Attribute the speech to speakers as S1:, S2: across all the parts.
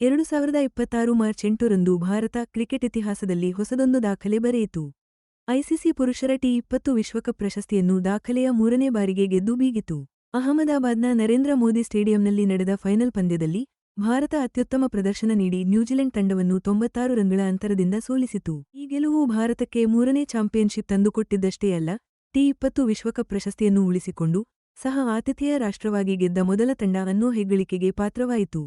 S1: 2026 March 8ರಂದು Bharat cricket ಇತಿಹಾಸದಲ್ಲಿ ಹೊಸದೊಂದು ದಾಖಲೆ ಬರೆಯಿತು. ಐಸಿಸಿ ಪುರುಷರ ಟಿ20 ವಿಶ್ವಕಪ್ ಪ್ರಶಸ್ತಿಯನ್ನು ದಾಖಲೆಯ 3ನೇ ಬಾರಿಗೆ ಗೆದ್ದು ಬೀಗಿತು. ಅಹಮದಾಬಾದ್ನ ನರೇಂದ್ರ ಮೋದಿ ಸ್ಟೇಡಿಯಂನಲ್ಲಿ ನಡೆದ ಫೈನಲ್ ಪಂದ್ಯದಲ್ಲಿ ಭಾರತ ಅತ್ಯುತ್ತಮ ಪ್ರದರ್ಶನ ನೀಡಿ ನ್ಯೂಜಿಲೆಂಡ್ ತಂಡವನ್ನು 96 ರನ್ಗಳ ಅಂತರದಿಂದ ಸೋಲಿಸಿತು. ಈ ಗೆಲುವು ಭಾರತಕ್ಕೆ 3ನೇ ಚಾಂಪಿಯನ್ಶಿಪ್ ತಂದುಕೊಟ್ಟಿದ್ದಷ್ಟೇ ಅಲ್ಲ, ಟಿ20 ವಿಶ್ವಕಪ್ ಪ್ರಶಸ್ತಿಯನ್ನು ಉಳಿಸಿಕೊಂಡು ಸಹ ಆತಿಥೇಯ ರಾಷ್ಟ್ರವಾಗಿ ಗೆದ್ದ ಮೊದಲ ತಂಡ ಅನ್ನೋ ಹೆಗ್ಗಳಿಕೆಗೆ ಪಾತ್ರವಾಯಿತು.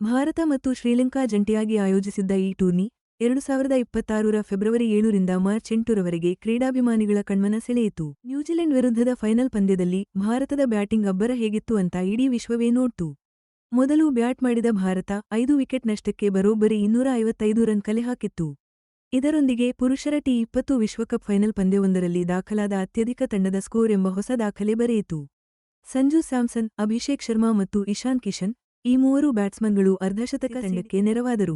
S1: ಭಾರತ ಮತ್ತು ಶ್ರೀಲಂಕಾ ಜಂಟಿಯಾಗಿ ಆಯೋಜಿಸಿದ್ದ ಈ ಟೂರ್ನಿ 2026ರ ಫೆಬ್ರವರಿ 7ರಿಂದ ಮಾರ್ಚ್ 8ರವರೆಗೆ ಕ್ರೀಡಾಭಿಮಾನಿಗಳ ಕಣ್ಮನ ಸೆಳೆಯಿತು. ನ್ಯೂಜಿಲೆಂಡ್ ವಿರುದ್ಧದ ಫೈನಲ್ ಪಂದ್ಯದಲ್ಲಿ ಭಾರತದ ಬ್ಯಾಟಿಂಗ್ ಅಬ್ಬರ ಹೇಗಿತ್ತು ಅಂತ ಇಡೀ ವಿಶ್ವವೇ ನೋಡ್ತು. ಮೊದಲು ಬ್ಯಾಟ್ ಮಾಡಿದ ಭಾರತ 5 ವಿಕೆಟ್ ನಷ್ಟಕ್ಕೆ ಬರೋಬ್ಬರಿ 255 ರನ್ ಕಲೆ ಹಾಕಿತ್ತು. ಇದರೊಂದಿಗೆ ಪುರುಷರ ಟಿ20 ವಿಶ್ವಕಪ್ ಫೈನಲ್ ಪಂದ್ಯವೊಂದರಲ್ಲಿ ದಾಖಲಾದ ಅತ್ಯಧಿಕ ತಂಡದ ಸ್ಕೋರ್ ಎಂಬ ಹೊಸ ದಾಖಲೆ ಬರೆಯಿತು. ಸಂಜು ಸ್ಯಾಮ್ಸನ್, ಅಭಿಷೇಕ್ ಶರ್ಮಾ ಮತ್ತು ಇಶಾನ್ ಕಿಶನ್ ಈ ಮೂವರು ಬ್ಯಾಟ್ಸ್ಮನ್ಗಳು ಅರ್ಧಶತಕ ತಂಡಕ್ಕೆ ನೆರವಾದರು.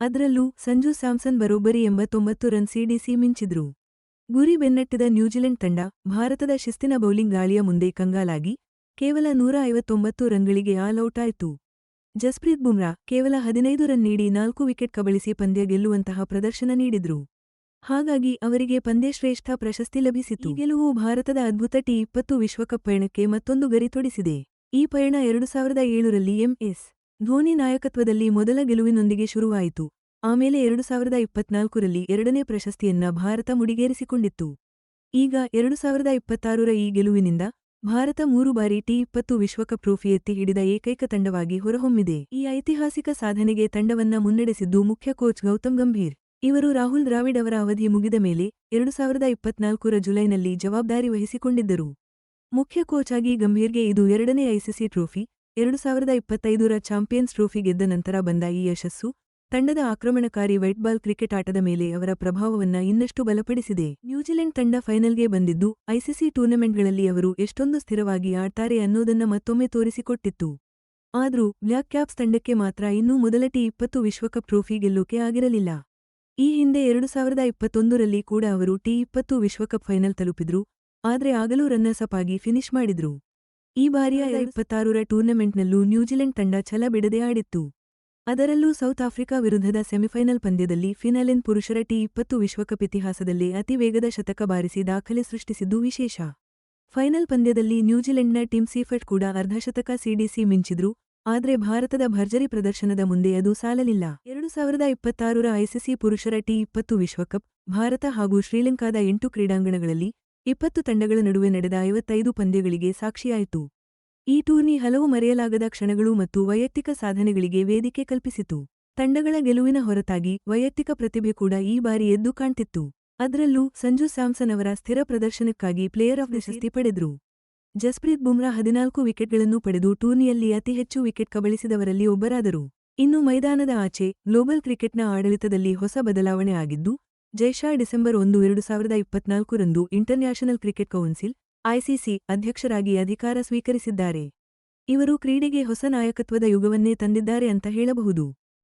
S1: ಅದ್ರಲ್ಲೂ ಸಂಜು ಸ್ಯಾಮ್ಸನ್ ಬರೋಬ್ಬರಿ 89 ರನ್ ಸಿಡಿಸಿ ಮಿಂಚಿದ್ರು. ಗುರಿ ಬೆನ್ನಟ್ಟಿದ ನ್ಯೂಜಿಲೆಂಡ್ ತಂಡ ಭಾರತದ ಶಿಸ್ತಿನ ಬೌಲಿಂಗ್ ದಾಳಿಯ ಮುಂದೆ ಕಂಗಾಲಾಗಿ ಕೇವಲ 159 ರನ್ಗಳಿಗೆ ಆಲ್ ಔಟ್ ಆಯಿತು. ಜಸ್ಪ್ರೀತ್ ಬುಮ್ರಾ ಕೇವಲ 15 ರನ್ ನೀಡಿ 4 ವಿಕೆಟ್ ಕಬಳಿಸಿ ಪಂದ್ಯ ಗೆಲ್ಲುವಂತಹ ಪ್ರದರ್ಶನ ನೀಡಿದ್ರು. ಹಾಗಾಗಿ ಅವರಿಗೆ ಪಂದ್ಯಶ್ರೇಷ್ಠ ಪ್ರಶಸ್ತಿ ಲಭಿಸಿತು. ಈ ಗೆಲುವು ಭಾರತದ ಅದ್ಭುತ ಟಿ20 ವಿಶ್ವಕಪ್ ಪಯಣಕ್ಕೆ ಮತ್ತೊಂದು ಗರಿ ತೊಡಿಸಿದೆ. ಈ ಪಯಣ 2007ರಲ್ಲಿ ಎಂ.ಎಸ್. ಧೋನಿ ನಾಯಕತ್ವದಲ್ಲಿ ಮೊದಲ ಗೆಲುವಿನೊಂದಿಗೆ ಶುರುವಾಯಿತು. ಆಮೇಲೆ 2024ರಲ್ಲಿ ಎರಡನೇ ಪ್ರಶಸ್ತಿಯನ್ನ ಭಾರತ ಮುಡಿಗೇರಿಸಿಕೊಂಡಿತ್ತು. ಈಗ 2026ರ ಈ ಗೆಲುವಿನಿಂದ ಭಾರತ 3 ಬಾರಿ ಟಿ20 ವಿಶ್ವಕಪ್ ಟ್ರೋಫಿ ಎತ್ತಿ ಹಿಡಿದ ಏಕೈಕ ತಂಡವಾಗಿ ಹೊರಹೊಮ್ಮಿದೆ. ಈ ಐತಿಹಾಸಿಕ ಸಾಧನೆಗೆ ತಂಡವನ್ನ ಮುನ್ನಡೆಸಿದ್ದು ಮುಖ್ಯ ಕೋಚ್ ಗೌತಮ್ ಗಂಭೀರ್. ಇವರು ರಾಹುಲ್ ದ್ರಾವಿಡ್ ಅವರ ಅವಧಿ ಮುಗಿದ ಮೇಲೆ 2024ರ ಜುಲೈನಲ್ಲಿ ಜವಾಬ್ದಾರಿ ವಹಿಸಿಕೊಂಡಿದ್ದರು. ಮುಖ್ಯ ಕೋಚ್ ಆಗಿ ಗಂಭೀರ್ಗೆ ಇದು ಎರಡನೇ ಐಸಿಸಿ ಟ್ರೋಫಿ. 2025ರ ಚಾಂಪಿಯನ್ಸ್ ಟ್ರೋಫಿ ಗೆದ್ದ ನಂತರ ಬಂದ ಈ ಯಶಸ್ಸು ತಂಡದ ಆಕ್ರಮಣಕಾರಿ ವೈಟ್ಬಾಲ್ ಕ್ರಿಕೆಟ್ ಆಟದ ಮೇಲೆ ಅವರ ಪ್ರಭಾವವನ್ನ ಇನ್ನಷ್ಟು ಬಲಪಡಿಸಿದೆ. ನ್ಯೂಜಿಲೆಂಡ್ ತಂಡ ಫೈನಲ್ಗೆ ಬಂದಿದ್ದು ಐಸಿಸಿ ಟೂರ್ನಮೆಂಟ್ಗಳಲ್ಲಿ ಅವರು ಎಷ್ಟೊಂದು ಸ್ಥಿರವಾಗಿ ಆಡ್ತಾರೆ ಅನ್ನೋದನ್ನ ಮತ್ತೊಮ್ಮೆ ತೋರಿಸಿಕೊಟ್ಟಿತ್ತು. ಆದ್ರೂ ಬ್ಲ್ಯಾಕ್ ಕ್ಯಾಪ್ಸ್ ತಂಡಕ್ಕೆ ಮಾತ್ರ ಇನ್ನೂ ಮೊದಲ ಟಿ20 ವಿಶ್ವಕಪ್ ಟ್ರೋಫಿ ಗೆಲ್ಲೋಕೆ ಆಗಿರಲಿಲ್ಲ. ಈ ಹಿಂದೆ 2021ರಲ್ಲಿ ಕೂಡ ಅವರು ಟಿ20 ವಿಶ್ವಕಪ್ ಫೈನಲ್ ತಲುಪಿದ್ರು, ಆದ್ರೆ ಆಗಲೂ ರನ್ನರ್ಸ್ ಅಪ್ ಆಗಿ ಫಿನಿಶ್ ಮಾಡಿದ್ರು. ಈ ಬಾರಿಯ 2026ರ ಟೂರ್ನಮೆಂಟ್ನಲ್ಲೂ ನ್ಯೂಜಿಲೆಂಡ್ ತಂಡ ಛಲ ಬಿಡದೆ ಆಡಿತ್ತು. ಅದರಲ್ಲೂ ಸೌತ್ ಆಫ್ರಿಕಾ ವಿರುದ್ಧದ ಸೆಮಿಫೈನಲ್ ಪಂದ್ಯದಲ್ಲಿ ಫಿನಾಲೆನ್ ಪುರುಷರ ಟಿ20 ವಿಶ್ವಕಪ್ ಇತಿಹಾಸದಲ್ಲೇ ಅತಿ ವೇಗದ ಶತಕ ಬಾರಿಸಿ ದಾಖಲೆ ಸೃಷ್ಟಿಸಿದ್ದು ವಿಶೇಷ. ಫೈನಲ್ ಪಂದ್ಯದಲ್ಲಿ ನ್ಯೂಜಿಲೆಂಡ್ನ ಟಿಮ್ ಸೀಫರ್ಟ್ ಕೂಡ ಅರ್ಧಶತಕ ಸಿಡಿಸಿ ಮಿಂಚಿದ್ರು, ಆದ್ರೆ ಭಾರತದ ಭರ್ಜರಿ ಪ್ರದರ್ಶನದ ಮುಂದೆ ಅದು ಸಾಲಲಿಲ್ಲ. 2026ರ ಐಸಿಸಿ ಪುರುಷರ ಟಿ20 ವಿಶ್ವಕಪ್ ಭಾರತ ಹಾಗೂ ಶ್ರೀಲಂಕಾದ 8 ಕ್ರೀಡಾಂಗಣಗಳಲ್ಲಿ 20 ತಂಡಗಳ ನಡುವೆ ನಡೆದ 55 ಪಂದ್ಯಗಳಿಗೆ ಸಾಕ್ಷಿಯಾಯಿತು. ಈ ಟೂರ್ನಿ ಹಲವು ಮರೆಯಲಾಗದ ಕ್ಷಣಗಳು ಮತ್ತು ವೈಯಕ್ತಿಕ ಸಾಧನೆಗಳಿಗೆ ವೇದಿಕೆ ಕಲ್ಪಿಸಿತು. ತಂಡಗಳ ಗೆಲುವಿನ ಹೊರತಾಗಿ ವೈಯಕ್ತಿಕ ಪ್ರತಿಭೆ ಕೂಡ ಈ ಬಾರಿ ಎದ್ದು ಕಾಣ್ತಿತ್ತು. ಅದ್ರಲ್ಲೂ ಸಂಜು ಸ್ಯಾಮ್ಸನ್ ಅವರ ಸ್ಥಿರ ಪ್ರದರ್ಶನಕ್ಕಾಗಿ ಪ್ಲೇಯರ್ ಆಫ್ ದಿ ಪ್ರಶಸ್ತಿ ಪಡೆದ್ರು. ಜಸ್ಪ್ರೀತ್ ಬುಮ್ರಾ 14 ವಿಕೆಟ್ಗಳನ್ನು ಪಡೆದು ಟೂರ್ನಿಯಲ್ಲಿ ಅತಿ ಹೆಚ್ಚು ವಿಕೆಟ್ ಕಬಳಿಸಿದವರಲ್ಲಿ ಒಬ್ಬರಾದರು. ಇನ್ನು ಮೈದಾನದ ಆಚೆ ಗ್ಲೋಬಲ್ ಕ್ರಿಕೆಟ್ನ ಆಡಳಿತದಲ್ಲಿ ಹೊಸ ಬದಲಾವಣೆ ಆಗಿದ್ದು, ಜೈಶಾ ಡಿಸೆಂಬರ್ 1, 2024ರಂದು ಇಂಟರ್ನ್ಯಾಷನಲ್ ಕ್ರಿಕೆಟ್ ಕೌನ್ಸಿಲ್ ಐಸಿಸಿ ಅಧ್ಯಕ್ಷರಾಗಿ ಅಧಿಕಾರ ಸ್ವೀಕರಿಸಿದ್ದಾರೆ. ಇವರು ಕ್ರೀಡೆಗೆ ಹೊಸ ನಾಯಕತ್ವದ ಯುಗವನ್ನೇ ತಂದಿದ್ದಾರೆ ಅಂತ ಹೇಳಬಹುದು.